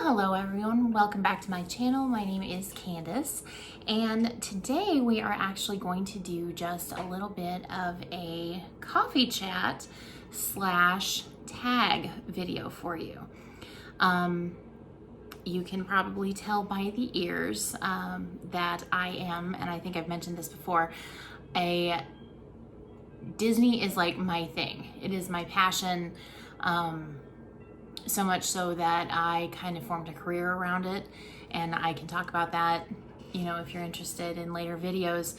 Well, hello everyone. Welcome back to my channel. My name is Candace, and today we are actually going to do just a little bit of a coffee chat slash tag video for you. You can probably tell by the ears that I am, and I think I've mentioned this before, Disney is like my thing. It is my passion. So much so that I kind of formed a career around it, and I can talk about that, you know, if you're interested in later videos.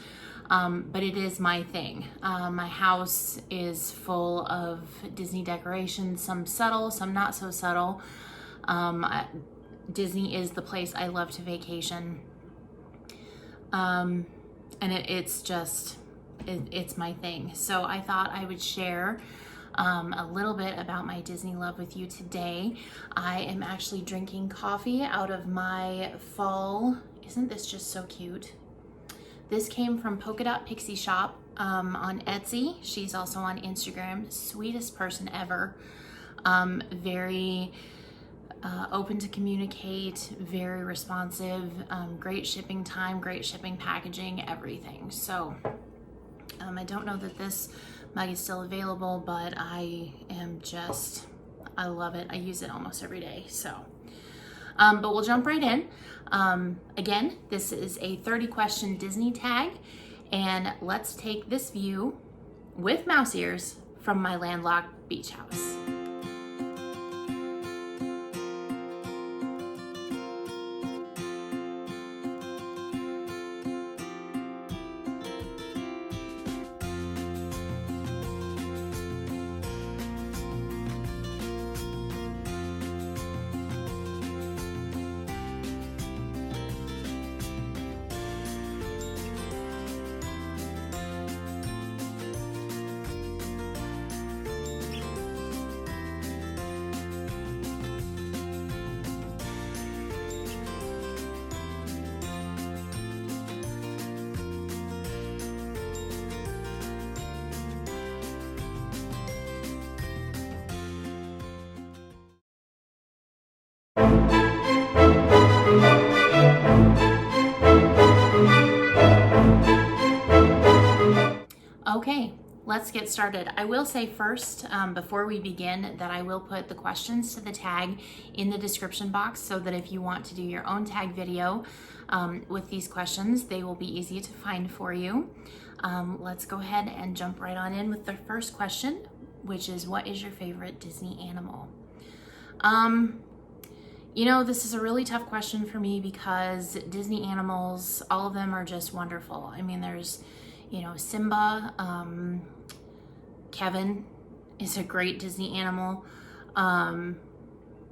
But it is my thing. My house is full of Disney decorations, some subtle, some not so subtle. Disney is the place I love to vacation. And it's my thing. So I thought I would share a little bit about my Disney love with you today. I am actually drinking coffee out of my fall. Isn't this just so cute? This came from Polka Dot Pixie Shop on Etsy. She's also on Instagram. Sweetest person ever. Very open to communicate, very responsive, great shipping time, great shipping packaging, everything. So I don't know that this mug is still available, but I love it. I use it almost every day. So, but we'll jump right in. Again, this is a 30 question Disney tag, and let's take this view with mouse ears from my landlocked beach house. Okay, let's get started. I will say first, before we begin, that I will put the questions to the tag in the description box so that if you want to do your own tag video with these questions, they will be easy to find for you. Let's go ahead and jump right on in with the first question, which is, what is your favorite Disney animal? You know, this is a really tough question for me because Disney animals, all of them are just wonderful. I mean, there's, you know, Simba, Kevin is a great Disney animal.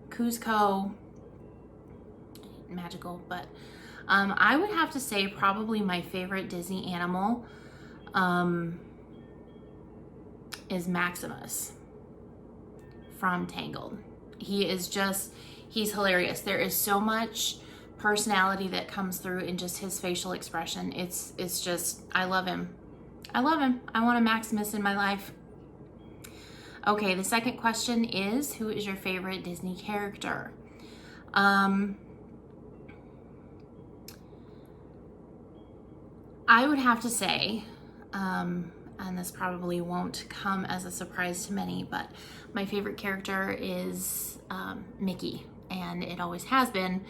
Kuzco, magical, but I would have to say probably my favorite Disney animal is Maximus from Tangled. He's hilarious. There is so much personality that comes through in just his facial expression. It's just, I love him. I love him. I want a Maximus in my life. Okay, the second question is, who is your favorite Disney character? I would have to say, and this probably won't come as a surprise to many, but my favorite character is Mickey, and it always has been,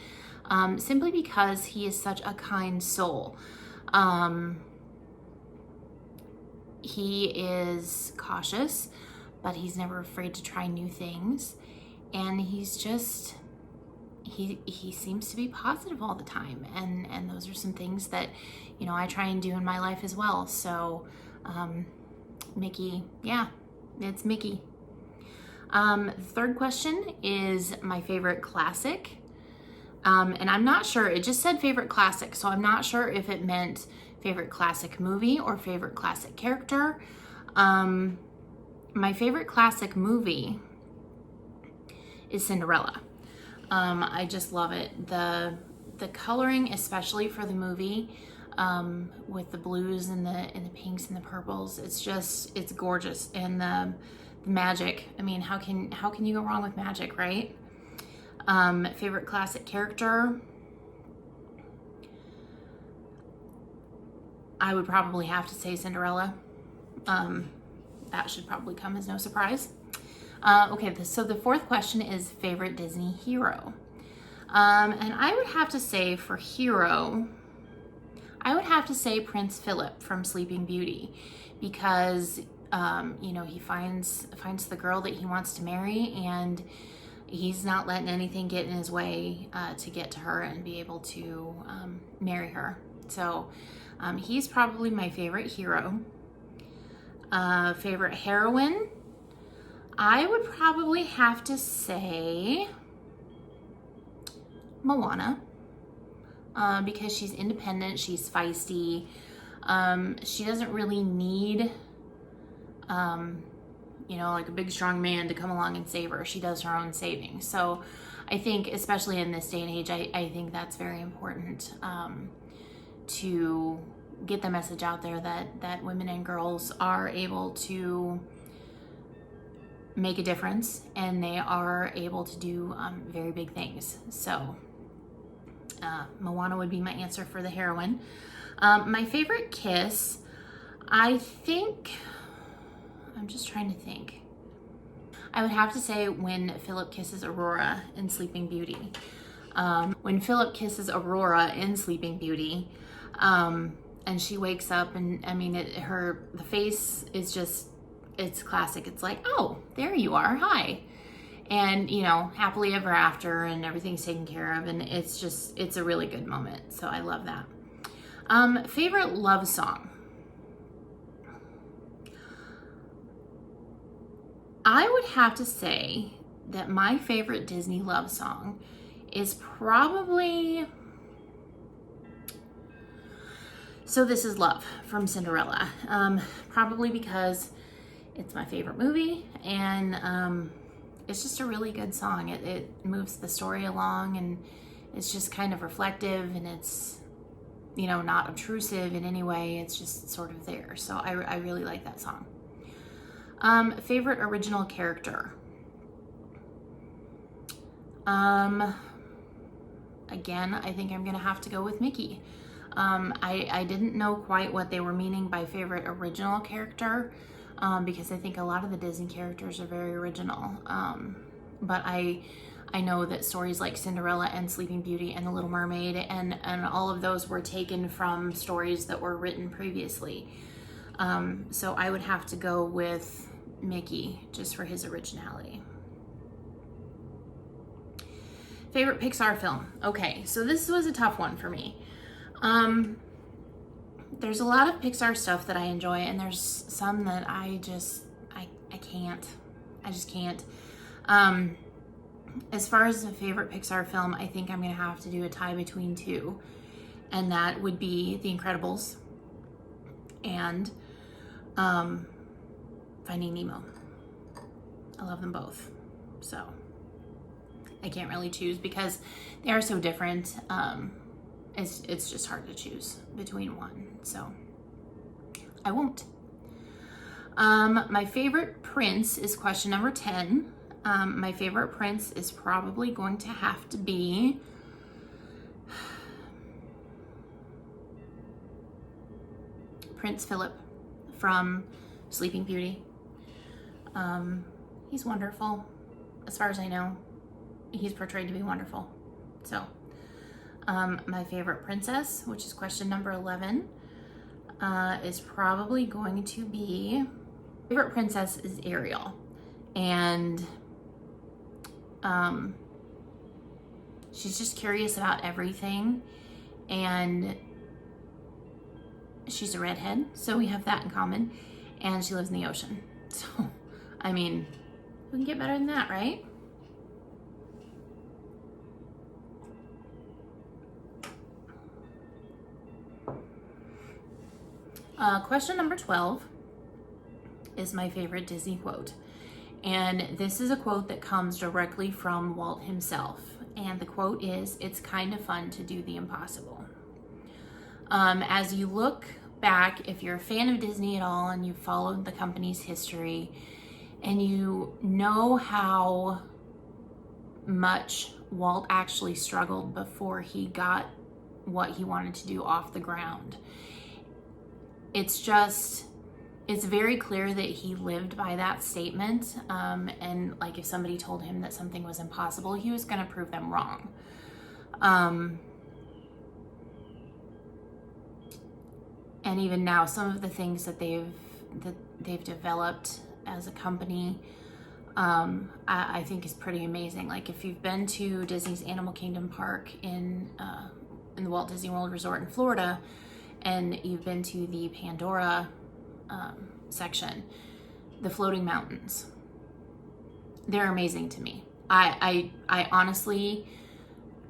simply because he is such a kind soul. He is cautious, but he's never afraid to try new things, and he's just, he seems to be positive all the time, and those are some things that, you know, I try and do in my life as well. So Mickey, yeah, it's Mickey. The third question is my favorite classic. And I'm not sure, it just said favorite classic, so I'm not sure if it meant favorite classic movie or favorite classic character. My favorite classic movie is Cinderella. I just love it. The coloring, especially for the movie, with the blues and the pinks and the purples, it's gorgeous. And the magic, I mean, how can you go wrong with magic, right? Favorite classic character? I would probably have to say Cinderella. That should probably come as no surprise. Okay, so the fourth question is favorite Disney hero. And I would have to say for hero, I would have to say Prince Philip from Sleeping Beauty, because you know, he finds the girl that he wants to marry, and he's not letting anything get in his way to get to her and be able to marry her. So he's probably my favorite hero. Favorite heroine, I would probably have to say Moana, because she's independent, she's feisty. She doesn't really need, you know, like a big strong man to come along and save her. She does her own saving. So I think, especially in this day and age, I think that's very important to get the message out there that women and girls are able to make a difference, and they are able to do very big things. So Moana would be my answer for the heroine. My favorite kiss, I think, I'm just trying to think. I would have to say when Philip kisses Aurora in Sleeping Beauty. When Philip kisses Aurora in Sleeping Beauty, and she wakes up, and I mean, the face is just, it's classic. It's like, oh, there you are, hi. And, you know, happily ever after, and everything's taken care of, and it's a really good moment. So I love that. Favorite love song. I would have to say that my favorite Disney love song is probably So This Is Love from Cinderella. Probably because it's my favorite movie, and it's just a really good song. It moves the story along, and it's just kind of reflective, and it's, you know, not obtrusive in any way. It's just sort of there. So I really like that song. Favorite original character. Again, I think I'm gonna have to go with Mickey. I didn't know quite what they were meaning by favorite original character, because I think a lot of the Disney characters are very original. But I know that stories like Cinderella and Sleeping Beauty and The Little Mermaid and all of those were taken from stories that were written previously. So I would have to go with Mickey just for his originality. Favorite Pixar film. Okay, so this was a tough one for me. There's a lot of Pixar stuff that I enjoy, and there's some that I just can't. I just can't. As far as a favorite Pixar film, I think I'm gonna have to do a tie between two, and that would be The Incredibles and Finding Nemo. I love them both, so I can't really choose because they are so different. It's just hard to choose between one, so I won't. My favorite prince is question number 10. My favorite prince is probably going to have to be Prince Philip from Sleeping Beauty. He's wonderful. As far as I know, he's portrayed to be wonderful. So, my favorite princess, which is question number 11, is probably going to be, favorite princess is Ariel. And she's just curious about everything, and she's a redhead, so we have that in common, and she lives in the ocean. So, I mean, we can get better than that, right? Question number 12 is my favorite Disney quote. And this is a quote that comes directly from Walt himself. And the quote is, "It's kind of fun to do the impossible." As you look back, if you're a fan of Disney at all and you've followed the company's history and you know how much Walt actually struggled before he got what he wanted to do off the ground. It's very clear that he lived by that statement. And like if somebody told him that something was impossible, he was going to prove them wrong. And even now, some of the things that they've developed as a company, I think is pretty amazing. Like if you've been to Disney's Animal Kingdom Park in the Walt Disney World Resort in Florida, and you've been to the Pandora section, the floating mountains, they're amazing to me. I honestly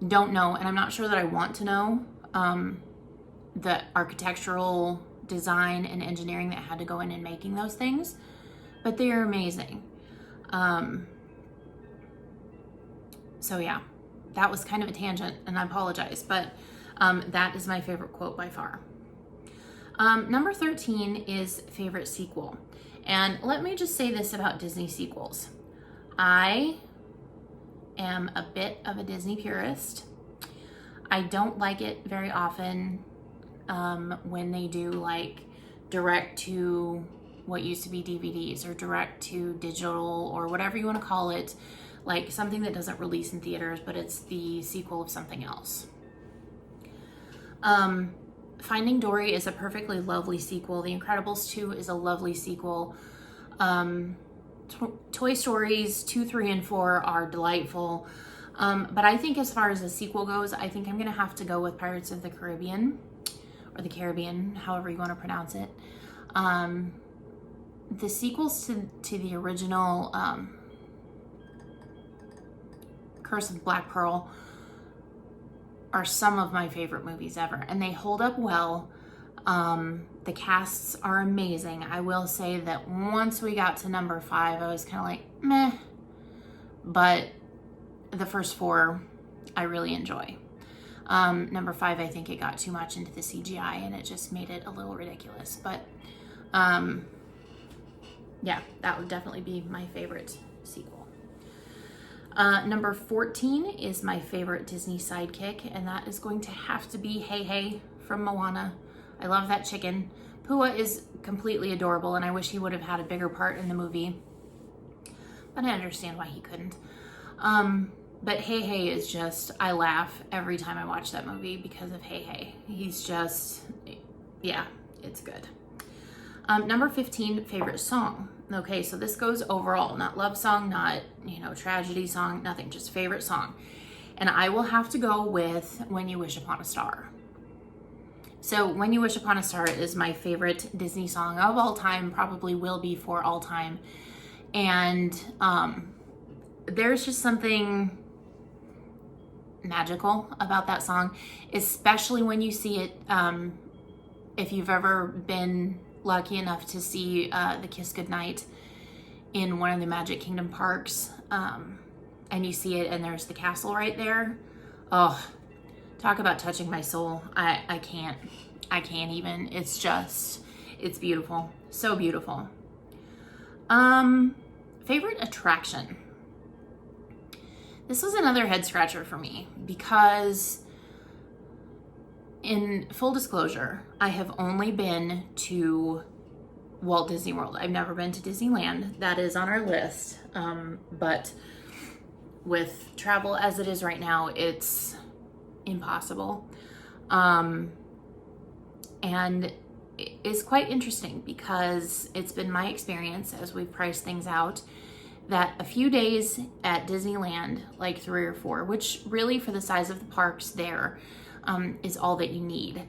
don't know, and I'm not sure that I want to know the architectural design and engineering that had to go in making those things, but they are amazing. So yeah, that was kind of a tangent, and I apologize, but that is my favorite quote by far. Number 13 is favorite sequel. And let me just say this about Disney sequels. I am a bit of a Disney purist. I don't like it very often when they do like direct to what used to be DVDs or direct to digital or whatever you want to call it, like something that doesn't release in theaters, but it's the sequel of something else. Finding Dory is a perfectly lovely sequel. The Incredibles 2 is a lovely sequel. Toy Stories 2, 3, and 4 are delightful. But I think as far as a sequel goes, I think I'm going to have to go with Pirates of the Caribbean, or the Caribbean, however you want to pronounce it. The sequels to the original Curse of Black Pearl are some of my favorite movies ever, and they hold up well. The casts are amazing. I will say that once we got to number 5, I was kind of like, meh, but the first 4 I really enjoy. Number 5, I think it got too much into the CGI and it just made it a little ridiculous, but yeah, that would definitely be my favorite sequel. Number 14 is my favorite Disney sidekick, and that is going to have to be Hey Hey from Moana. I love that chicken. Pua is completely adorable, and I wish he would have had a bigger part in the movie, but I understand why he couldn't. But Hey Hey is just, I laugh every time I watch that movie because of Hey Hey. He's just, yeah, it's good. Number 15, favorite song. Okay, so this goes overall, not love song, not, tragedy song, nothing, just favorite song. And I will have to go with When You Wish Upon a Star. So When You Wish Upon a Star is my favorite Disney song of all time, probably will be for all time. And there's just something magical about that song, especially when you see it, if you've ever been lucky enough to see the Kiss Goodnight in one of the Magic Kingdom parks, and you see it and there's the castle right there. Oh, talk about touching my soul. I can't even. It's beautiful. So beautiful. Favorite attraction. This was another head scratcher for me because, in full disclosure, I have only been to Walt Disney World. I've never been to Disneyland. That is on our list. But with travel as it is right now, it's impossible. And it's quite interesting because it's been my experience as we've priced things out that a few days at Disneyland, like 3 or 4, which really for the size of the parks there, is all that you need.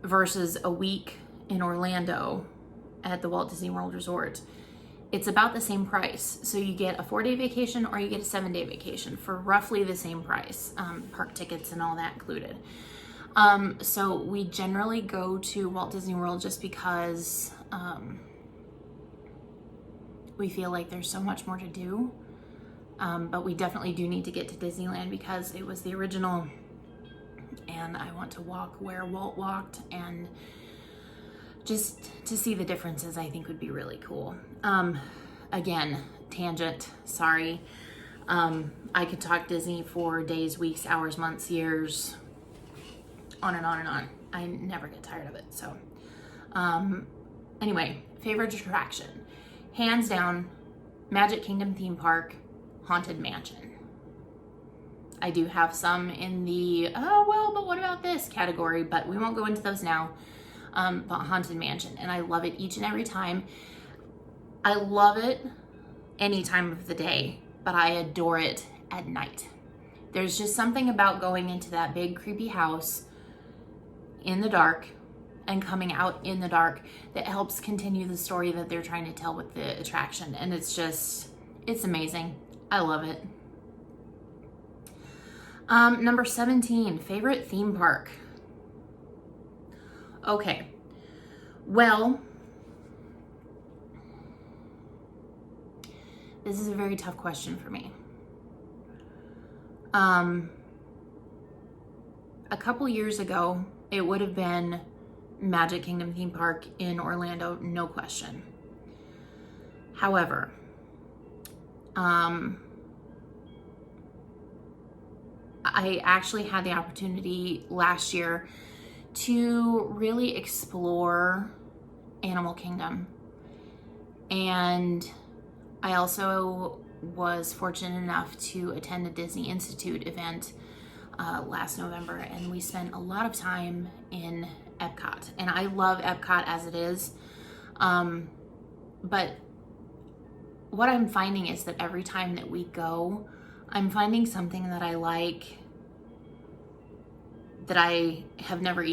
Versus a week in Orlando at the Walt Disney World Resort. It's about the same price. So you get a 4-day vacation or you get a 7-day vacation for roughly the same price, park tickets and all that included. So we generally go to Walt Disney World just because we feel like there's so much more to do. But we definitely do need to get to Disneyland because it was the original, and I want to walk where Walt walked, and just to see the differences I think would be really cool. again, tangent, sorry. I could talk Disney for days, weeks, hours, months, years, on and on and on. I never get tired of it. So anyway, favorite attraction, hands down, Magic Kingdom theme park, Haunted Mansion. I do have some in the, oh, well, but what about this category? But we won't go into those now. But Haunted Mansion. And I love it each and every time. I love it any time of the day, but I adore it at night. There's just something about going into that big creepy house in the dark and coming out in the dark that helps continue the story that they're trying to tell with the attraction. And it's amazing. I love it. Number 17, favorite theme park. Okay, well, this is a very tough question for me. A couple years ago, it would have been Magic Kingdom theme park in Orlando, no question. However, I actually had the opportunity last year to really explore Animal Kingdom. And I also was fortunate enough to attend a Disney Institute event last November, and we spent a lot of time in Epcot. And I love Epcot as it is. But what I'm finding is that every time that we go, I'm finding something that I like that I have never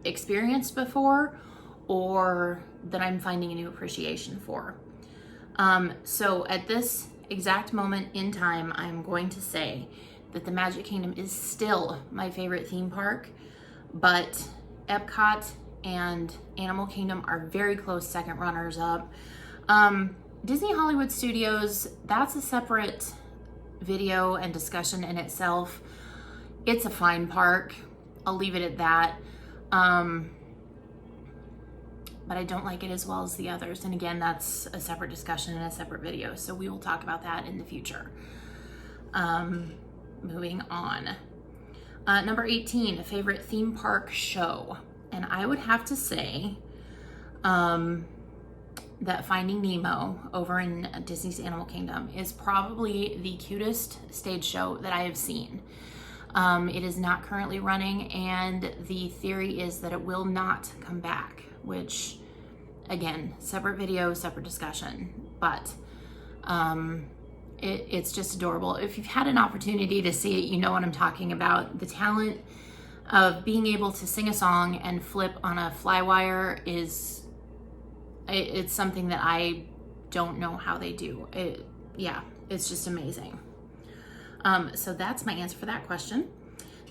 experienced before, or that I'm finding a new appreciation for. So at this exact moment in time, I'm going to say that the Magic Kingdom is still my favorite theme park, but Epcot and Animal Kingdom are very close second runners up. Disney Hollywood Studios, that's a separate video and discussion in itself. It's a fine park. I'll leave it at that. But I don't like it as well as the others. And again, that's a separate discussion and a separate video. So we will talk about that in the future. Moving on. Number 18, favorite theme park show. And I would have to say that Finding Nemo over in Disney's Animal Kingdom is probably the cutest stage show that I have seen. It is not currently running, and the theory is that it will not come back, which, again, separate video, separate discussion, but it's just adorable. If you've had an opportunity to see it, you know what I'm talking about. The talent of being able to sing a song and flip on a flywire it's something that I don't know how they do. It's just amazing. So that's my answer for that question.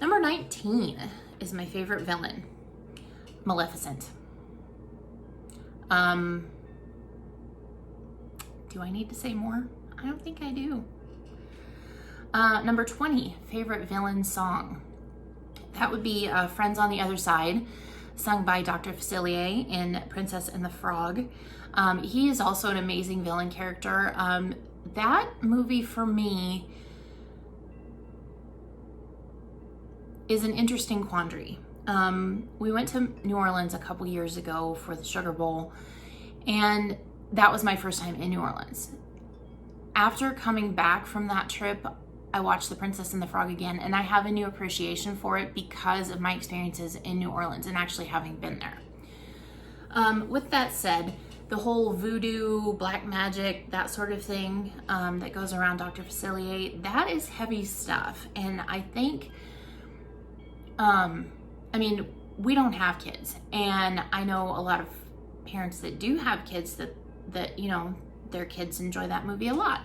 Number 19 is my favorite villain, Maleficent. Do I need to say more? I don't think I do. Number 20, favorite villain song. That would be Friends on the Other Side, sung by Dr. Facilier in Princess and the Frog. He is also an amazing villain character. That movie for me is an interesting quandary. We went to New Orleans a couple years ago for the Sugar Bowl, and that was my first time in New Orleans. After coming back from that trip, I watched The Princess and the Frog again, and I have a new appreciation for it because of my experiences in New Orleans and actually having been there. With that said, the whole voodoo, black magic, that sort of thing that goes around Dr. Facilier, that is heavy stuff. And I think, we don't have kids, and I know a lot of parents that do have kids that their kids enjoy that movie a lot.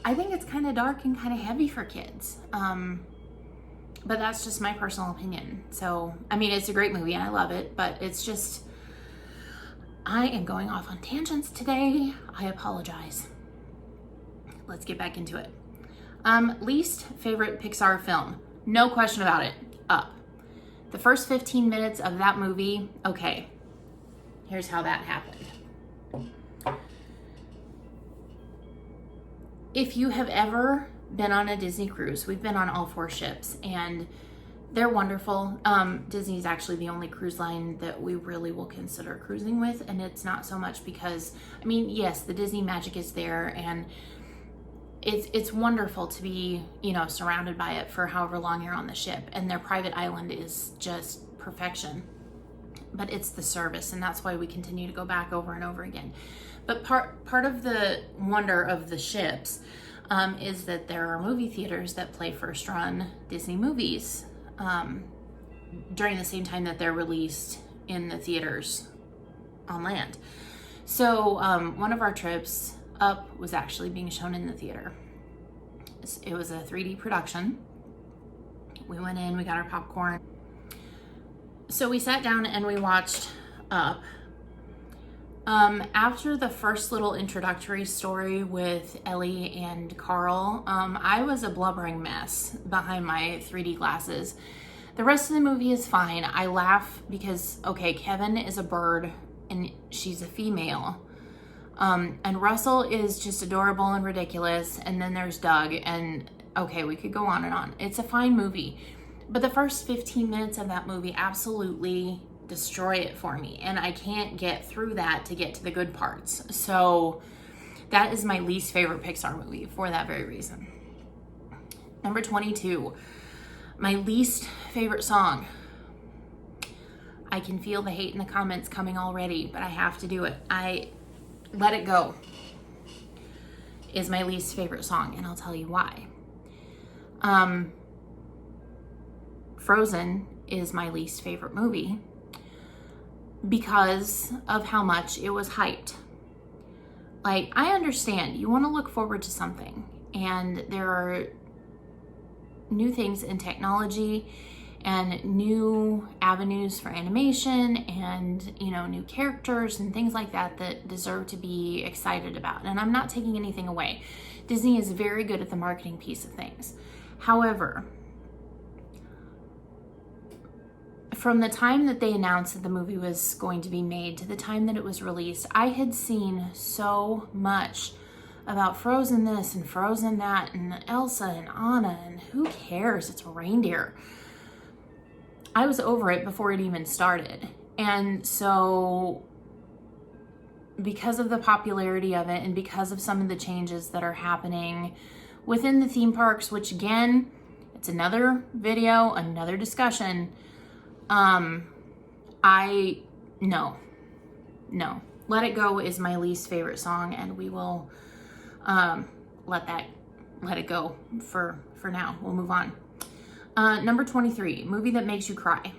I think it's kind of dark and kind of heavy for kids. But that's just my personal opinion. So, it's a great movie and I love it, but it's just, I am going off on tangents today. I apologize. Let's get back into it. Least favorite Pixar film. No question about it. Up. The first 15 minutes of that movie, okay, here's how that happened. if you have ever been on a Disney cruise, we've been on all 4 ships, and they're wonderful. Disney is actually the only cruise line that we really will consider cruising with, and it's not so much because, I mean, yes, the Disney magic is there, and it's wonderful to be, you know, surrounded by it for however long you're on the ship, and their private island is just perfection. But it's the service, and that's why we continue to go back over and over again. But part of the wonder of the ships is that there are movie theaters that play first run Disney movies during the same time that they're released in the theaters on land. So one of our trips, Up, was actually being shown in the theater. It was a 3D production. We went in, we got our popcorn. So we sat down and we watched Up. After the first little introductory story with Ellie and Carl, I was a blubbering mess behind my 3D glasses. The rest of the movie is fine. I laugh because, okay, Kevin is a bird and she's a female. And Russell is just adorable and ridiculous. And then there's Doug, and okay, we could go on and on. It's a fine movie. But the first 15 minutes of that movie absolutely destroy it for me, and I can't get through that to get to the good parts. So that is my least favorite Pixar movie for that very reason. Number 22, my least favorite song. I can feel the hate in the comments coming already, but I have to do it. Let It Go is my least favorite song, and I'll tell you why. Frozen is my least favorite movie because of how much it was hyped. Like, I understand you want to look forward to something, and there are new things in technology and new avenues for animation and, you know, new characters and things like that that deserve to be excited about. And I'm not taking anything away. Disney is very good at the marketing piece of things. However, from the time that they announced that the movie was going to be made to the time that it was released, I had seen so much about Frozen this and Frozen that and Elsa and Anna, and who cares? It's a reindeer. I was over it before it even started. And so because of the popularity of it and because of some of the changes that are happening within the theme parks, which again, it's another video, another discussion, no. Let It Go is my least favorite song, and we will let it go for now. We'll move on. Number 23, movie that makes you cry.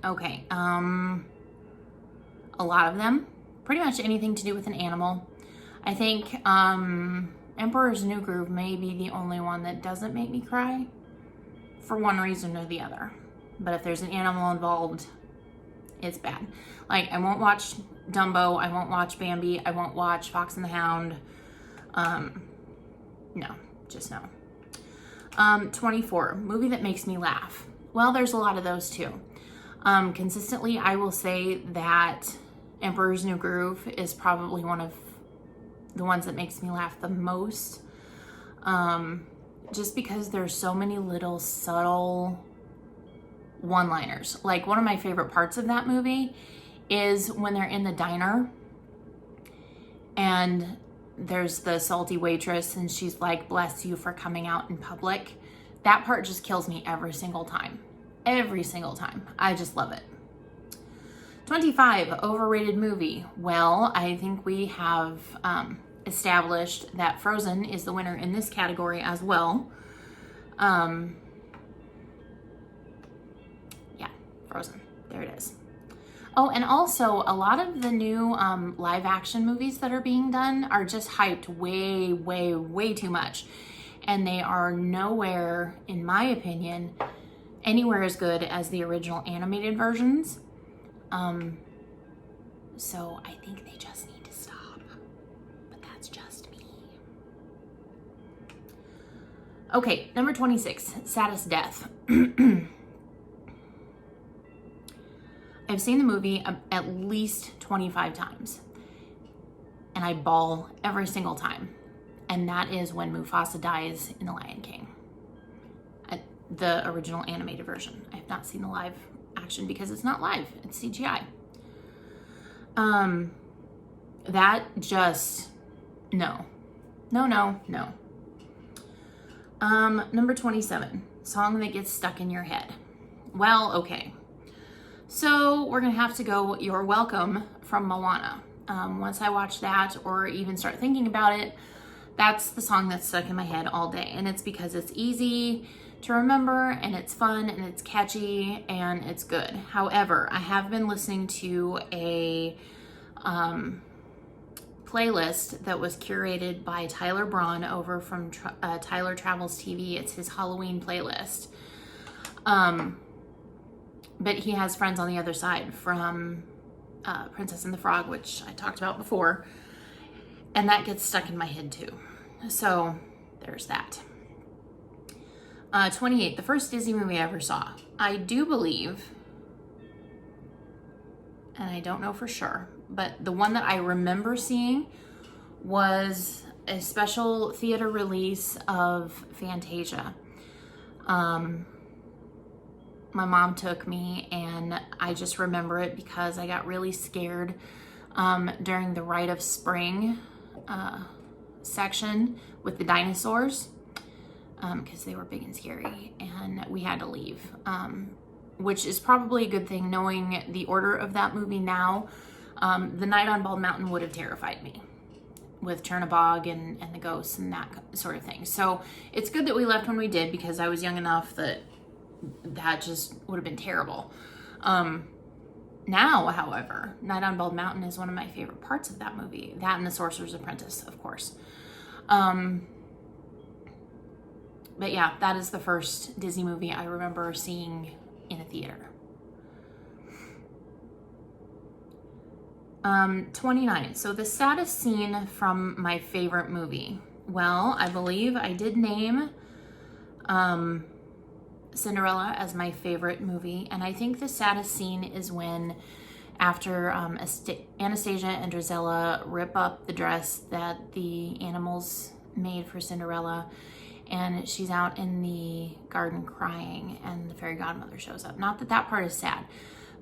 Okay, a lot of them, pretty much anything to do with an animal. I think Emperor's New Groove may be the only one that doesn't make me cry for one reason or the other. But if there's an animal involved, it's bad. Like, I won't watch Dumbo, I won't watch Bambi, I won't watch Fox and the Hound. No, just no. 24, movie that makes me laugh. Well, there's a lot of those too. Consistently, I will say that Emperor's New Groove is probably one of the ones that makes me laugh the most. Just because there's so many little subtle one-liners. Like, one of my favorite parts of that movie is when they're in the diner and there's the salty waitress and she's like, "Bless you for coming out in public." That part just kills me every single time. Every single time. I just love it. 25, overrated movie. Well, I think we have established that Frozen is the winner in this category as well. Yeah, Frozen. There it is. Oh, and also a lot of the new live action movies that are being done are just hyped way, way, way too much. And they are nowhere, in my opinion, anywhere as good as the original animated versions. So I think they just need to stop. But that's just me. Okay, number 26, Saddest Death. I've seen the movie at least 25 times. And I bawl every single time. and that is when Mufasa dies in The Lion King. The original animated version. I have not seen the live action because it's not live, it's CGI. That just, no. Number 27, song that gets stuck in your head. Well, okay. So we're gonna have to go You're Welcome from Moana. Once I watch that or even start thinking about it, that's the song that's stuck in my head all day. And it's because it's easy to remember and it's fun and it's catchy and it's good. However, I have been listening to a playlist that was curated by Tyler Braun over from Tyler Travels TV. It's his Halloween playlist. But he has friends on the other side from Princess and the Frog, which I talked about before. And that gets stuck in my head too. So there's that. 28, the first Disney movie I ever saw. I do believe, and I don't know for sure, but the one that I remember seeing was a special theater release of Fantasia. My mom took me, and I just remember it because I got really scared during the Rite of Spring section with the dinosaurs, because they were big and scary, and we had to leave, which is probably a good thing knowing the order of that movie now. The Night on Bald Mountain would have terrified me with Chernabog and the ghosts and that sort of thing. So it's good that we left when we did, because I was young enough that just would have been terrible. Now, however, Night on Bald Mountain is one of my favorite parts of that movie. That and The Sorcerer's Apprentice, of course. But yeah, that is the first Disney movie I remember seeing in a theater. 29. So the saddest scene from my favorite movie. Well, I believe I did name Cinderella as my favorite movie, and I think the saddest scene is when, after Anastasia and Drizella rip up the dress that the animals made for Cinderella, and she's out in the garden crying, and the fairy godmother shows up. Not that that part is sad,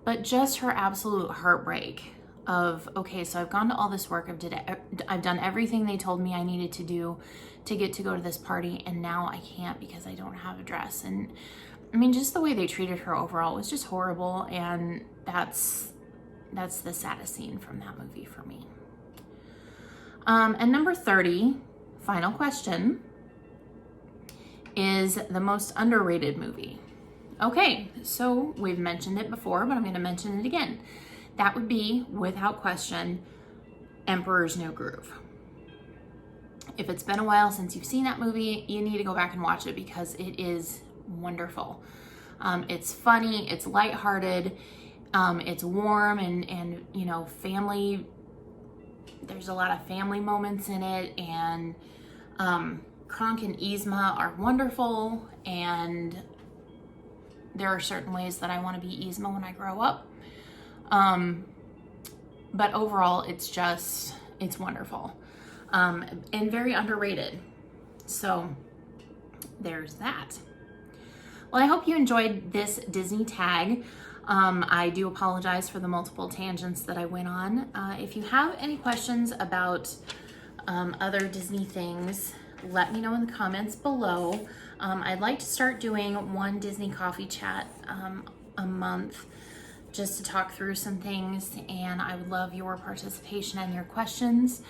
but just her absolute heartbreak of, okay, so I've gone to all this work, I've done everything they told me I needed to do to get to go to this party, and now I can't because I don't have a dress. And I mean, just the way they treated her overall was just horrible, and that's the saddest scene from that movie for me. And number 30, final question, is the most underrated movie. Okay, so we've mentioned it before, but I'm going to mention it again. That would be, without question, Emperor's New Groove. If it's been a while since you've seen that movie, you need to go back and watch it because it is wonderful. It's funny, it's lighthearted, it's warm, and you know, family. There's a lot of family moments in it, and Kronk and Yzma are wonderful, and there are certain ways that I want to be Yzma when I grow up. But overall, it's wonderful, and very underrated. So there's that. Well, I hope you enjoyed this Disney tag. I do apologize for the multiple tangents that I went on. If you have any questions about other Disney things, let me know in the comments below. I'd like to start doing one Disney coffee chat a month, just to talk through some things, and I would love your participation and your questions.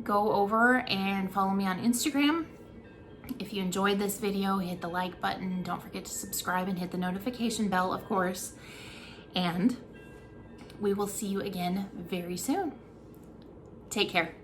Go over and follow me on Instagram. If you enjoyed this video, hit the like button. Don't forget to subscribe and hit the notification bell, of course. And we will see you again very soon. Take care.